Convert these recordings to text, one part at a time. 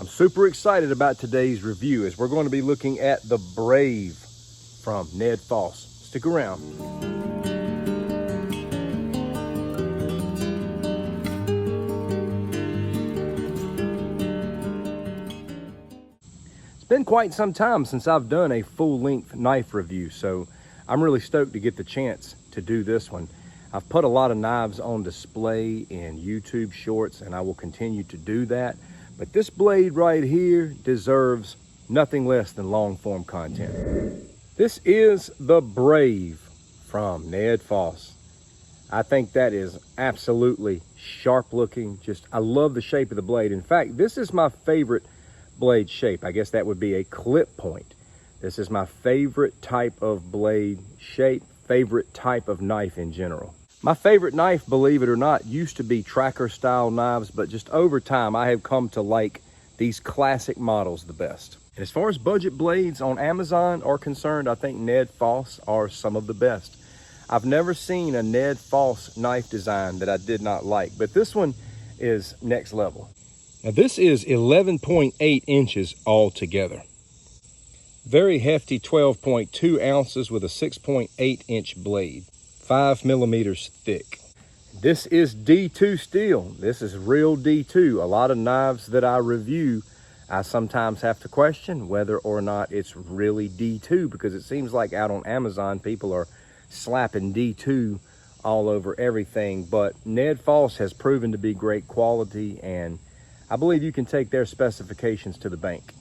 I'm super excited about today's review as we're going to be looking at the Brave from NedFoss. Stick around. It's been quite some time since I've done a full-length knife review, so I'm really stoked to get the chance to do this one. I've put a lot of knives on display in YouTube shorts, and I will continue to do that. But this blade right here deserves nothing less than long-form content. This is the Brave from NedFoss. I think that is absolutely sharp looking. I love the shape of the blade. In fact, this is my favorite blade shape. I guess that would be a clip point. This is my favorite type of blade shape, favorite type of knife in general. My favorite knife, believe it or not, used to be tracker style knives, but just over time I have come to like these classic models the best. And as far as budget blades on Amazon are concerned, I think NedFoss are some of the best. I've never seen a NedFoss knife design that I did not like, but this one is next level. Now this is 11.8 inches altogether. Very hefty 12.2 ounces with a 6.8 inch blade. 5 millimeters thick. This is D2 steel. This is real D2. A lot of knives that I review, I sometimes have to question whether or not it's really D2, because it seems like out on Amazon people are slapping D2 all over everything. But NedFoss has proven to be great quality, and I believe you can take their specifications to the bank.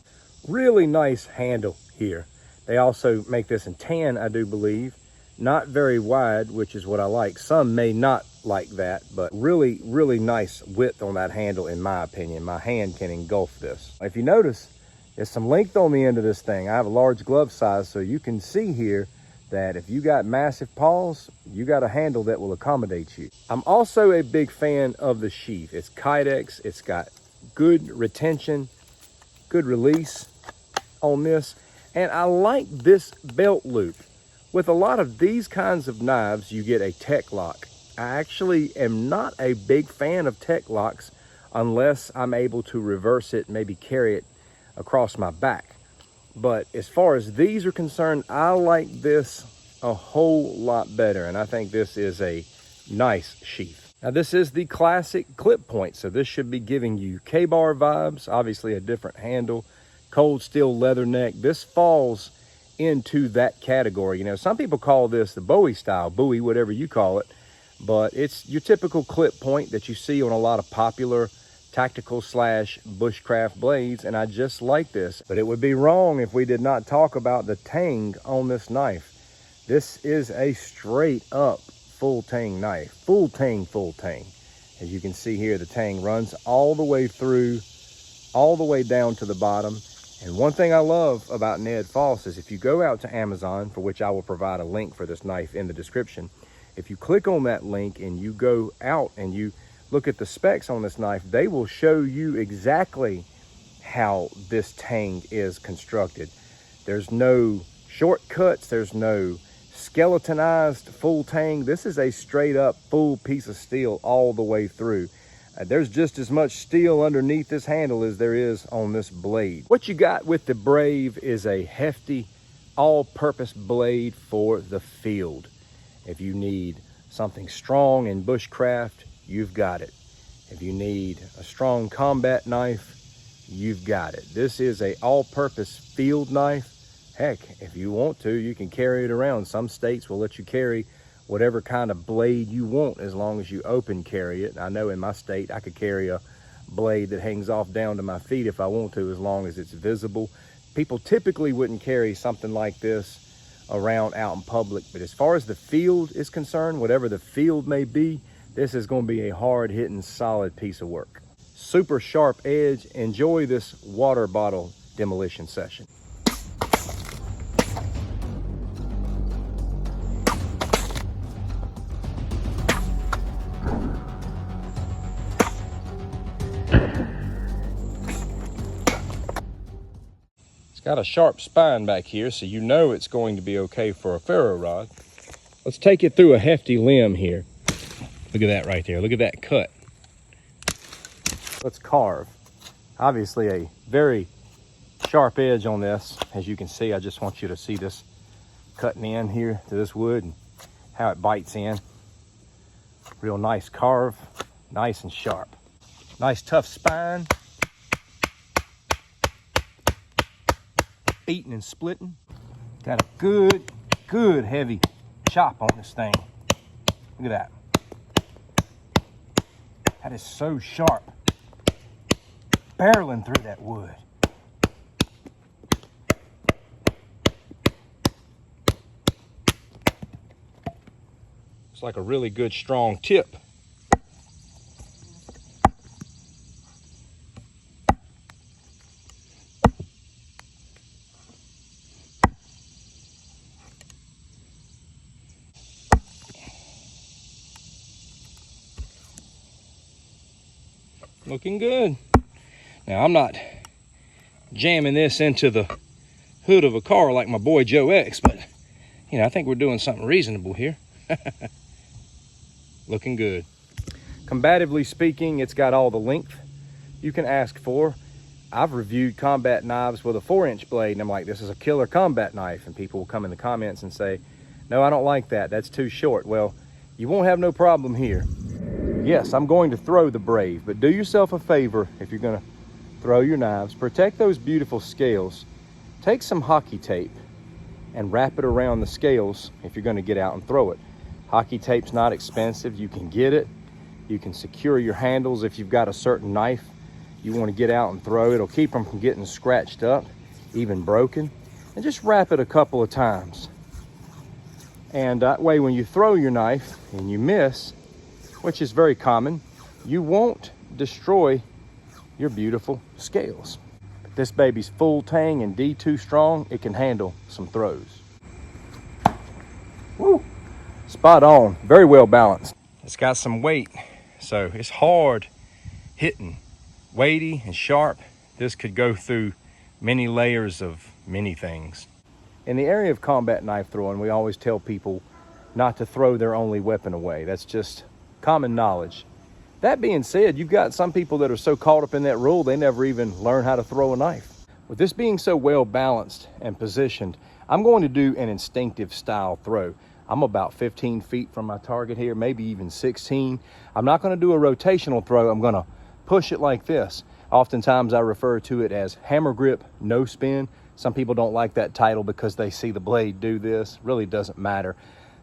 Really nice handle here. They also make this in tan, I do believe. Not very wide, which is what I like. Some may not like that, but really, really nice width on that handle, in my opinion. My hand can engulf this. If you notice, there's some length on the end of this thing. I have a large glove size, so you can see here that if you got massive paws, you got a handle that will accommodate you. I'm also a big fan of the sheath. It's Kydex. It's got good retention, good release on this, and I like this belt loop. With a lot of these kinds of knives, you get a tech lock. I actually am not a big fan of tech locks unless I'm able to reverse it, maybe carry it across my back. But as far as these are concerned, I like this a whole lot better, and I think this is a nice sheath. Now this is the classic clip point, so this should be giving you K-bar vibes, obviously a different handle, cold steel leather neck. This falls into that category. You know, some people call this the Bowie style, Bowie, whatever you call it, but it's your typical clip point that you see on a lot of popular tactical / bushcraft blades, and I just like this. But it would be wrong if we did not talk about the tang on this knife. This is a straight up full tang knife, full tang. As you can see here, the tang runs all the way through, all the way down to the bottom. And one thing I love about NedFoss is if you go out to Amazon, for which I will provide a link for this knife in the description, if you click on that link and you go out and you look at the specs on this knife, they will show you exactly how this tang is constructed. There's no shortcuts, there's no skeletonized full tang. This is a straight up full piece of steel all the way through. There's just as much steel underneath this handle as there is on this blade. What you got with the Brave is a hefty, all-purpose blade for the field. If you need something strong in bushcraft, you've got it. If you need a strong combat knife, you've got it. This is a all-purpose field knife. Heck, if you want to, you can carry it around. Some states will let you carry whatever kind of blade you want as long as you open carry it. I know in my state I could carry a blade that hangs off down to my feet if I want to, as long as it's visible. People typically wouldn't carry something like this around out in public, but as far as the field is concerned, whatever the field may be, this is going to be a hard-hitting, solid piece of work. Super sharp edge. Enjoy this water bottle demolition session. It's got a sharp spine back here, so you know it's going to be okay for a ferro rod. Let's take it through a hefty limb here. Look at that right there. Look at that cut. Let's carve. Obviously a Very sharp edge on this. As you can see, I just want you to see this cutting in here to this wood and how it bites in. Real nice carve, nice and sharp. Nice tough spine. Beating and splitting. Got a good heavy chop on this thing. Look at that. That is so sharp. Barreling through that wood. It's like a really good strong tip. Looking good. Now I'm not jamming this into the hood of a car like my boy Joe X, but you know, I think we're doing something reasonable here. Looking good. Combatively speaking, it's got all the length you can ask for. I've reviewed combat knives with a 4-inch blade, and I'm like, this is a killer combat knife. And people will come in the comments and say, no, I don't like that. That's too short. Well, you won't have no problem here. Yes, I'm going to throw the Brave, but do yourself a favor if you're going to throw your knives. Protect those beautiful scales. Take some hockey tape and wrap it around the scales if you're going to get out and throw it. Hockey tape's not expensive. You can get it. You can secure your handles if you've got a certain knife you want to get out and throw. It'll keep them from getting scratched up, even broken. And just wrap it a couple of times. And that way when you throw your knife and you miss, which is very common, you won't destroy your beautiful scales. But this baby's full tang and D2 strong. It can handle some throws. Woo! Spot on, very well balanced. It's got some weight, so it's hard hitting, weighty and sharp. This could go through many layers of many things. In the area of combat knife throwing, we always tell people not to throw their only weapon away. That's just common knowledge. That being said, you've got some people that are so caught up in that rule, they never even learn how to throw a knife. With this being so well balanced and positioned, I'm going to do an instinctive style throw. I'm about 15 feet from my target here, maybe even 16. I'm not going to do a rotational throw. I'm going to push it like this. Oftentimes I refer to it as hammer grip, no spin. Some people don't like that title because they see the blade do this. Really doesn't matter.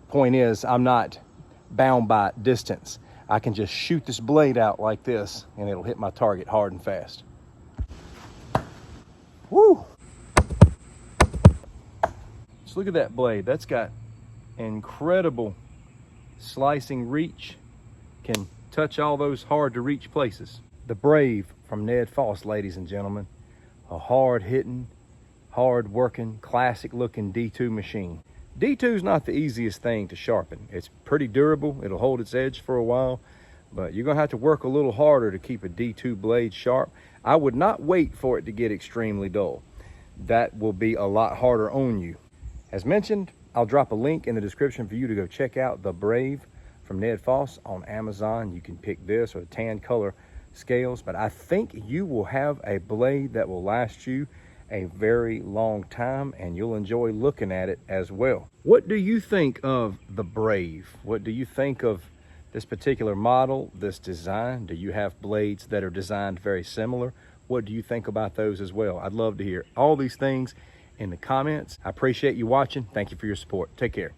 Point is, I'm not bound by distance. I can just shoot this blade out like this and it'll hit my target hard and fast. Woo! Just look at that blade. That's got incredible slicing reach. Can touch all those hard to reach places. The Brave from NedFoss, ladies and gentlemen. A hard hitting, hard working, classic looking D2 machine. D2 is not the easiest thing to sharpen. It's pretty durable. It'll hold its edge for a while, but you're gonna have to work a little harder to keep a D2 blade sharp. I would not wait for it to get extremely dull. That will be a lot harder on you. As mentioned, I'll drop a link in the description for you to go check out the Brave from NedFoss on Amazon. You can pick this or the tan color scales, but I think you will have a blade that will last you a very long time and you'll enjoy looking at it as well. What do you think of the Brave? What do you think of this particular model, this design? Do you have blades that are designed very similar? What do you think about those as well? I'd love to hear all these things in the comments. I appreciate you watching. Thank you for your support. Take care.